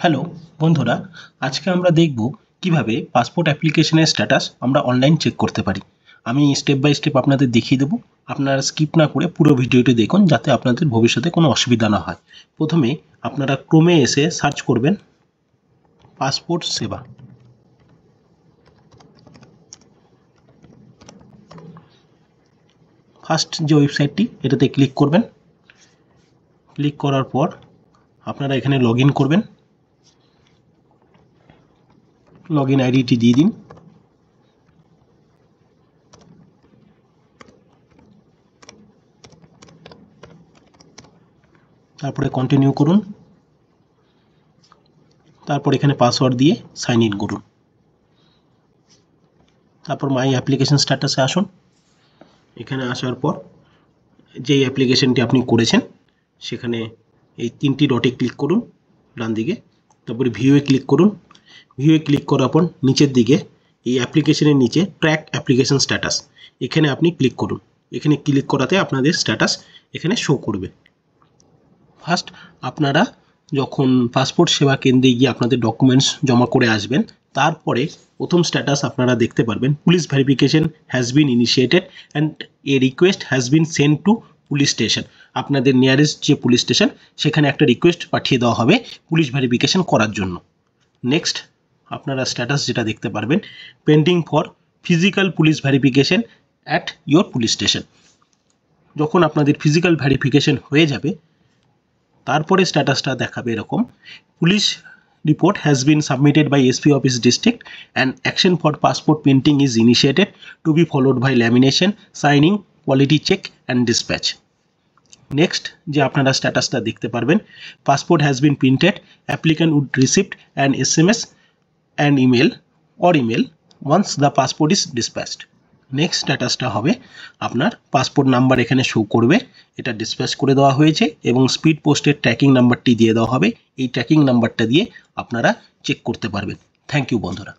Hello বন্ধুরা, আজকে আমরা দেখব কিভাবে পাসপোর্ট অ্যাপ্লিকেশনের স্ট্যাটাস আমরা অনলাইন চেক করতে পারি। আমি স্টেপ বাই স্টেপ আপনাদের দেখিয়ে দেবো। আপনারা স্কিপ না করে পুরো ভিডিওটি দেখুন যাতে আপনাদের ভবিষ্যতে কোনো অসুবিধা না হয়। প্রথমে আপনারা ক্রোমে এসে সার্চ করবেন পাসপোর্ট সেবা। ফার্স্ট যে ওয়েবসাইটটি এটাতে ক্লিক করবেন। ক্লিক করার পর আপনারা এখানে লগ ইন করবেন। লগ ইন আইডিটি দিয়ে দিন। তারপরে কন্টিনিউ করুন। তারপর এখানে পাসওয়ার্ড দিয়ে সাইন ইন করুন। তারপর মাই অ্যাপ্লিকেশন স্ট্যাটাসে আসুন। এখানে আসার পর যেই অ্যাপ্লিকেশনটি আপনি করেছেন সেখানে এই তিনটি ডটে ক্লিক করুন ডান দিকে। তারপরে ভিউয়ে ক্লিক করুন। ভিউয়ে ক্লিক করার পর নিচের দিকে এই অ্যাপ্লিকেশনের নিচে ট্র্যাক অ্যাপ্লিকেশন স্ট্যাটাস এখানে আপনি ক্লিক করুন। এখানে ক্লিক করাতে আপনাদের স্ট্যাটাস এখানে শো করবে। ফার্স্ট আপনারা যখন পাসপোর্ট সেবা কেন্দ্রে গিয়ে আপনাদের ডকুমেন্টস জমা করে আসবেন, তারপরে প্রথম স্ট্যাটাস আপনারা দেখতে পারবেন police verification has been initiated and a request has been send to police station. আপনাদের নিয়ারেস্ট যে পুলিশ স্টেশন সেখানে একটা রিকোয়েস্ট পাঠিয়ে দেওয়া হবে পুলিশ ভেরিফিকেশন করার জন্য। নেক্সট আপনারা স্ট্যাটাস যেটা দেখতে পারবেন pending for physical police verification at your police station. যখন আপনাদের ফিজিক্যাল ভেরিফিকেশন হয়ে যাবে তারপরে স্ট্যাটাসটা দেখাবে এরকম, police report has been submitted by SP office district and action for passport printing is initiated to be followed by lamination, signing, quality check and dispatch. Next যে আপনারা স্ট্যাটাসটা দেখতে পারবেন passport has been printed, applicant would received an SMS and email once the passport is dispatched. Next স্ট্যাটাসটা হবে আপনার passport number এখানে show করবে, এটা ডিসপ্যাচ করে দেওয়া হয়েছে এবং স্পিড পোস্টের ট্র্যাকিং নাম্বারটি দিয়ে দেওয়া হবে। এই ট্র্যাকিং নাম্বারটা দিয়ে আপনারা চেক করতে পারবেন। থ্যাংক ইউ বন্ধুরা।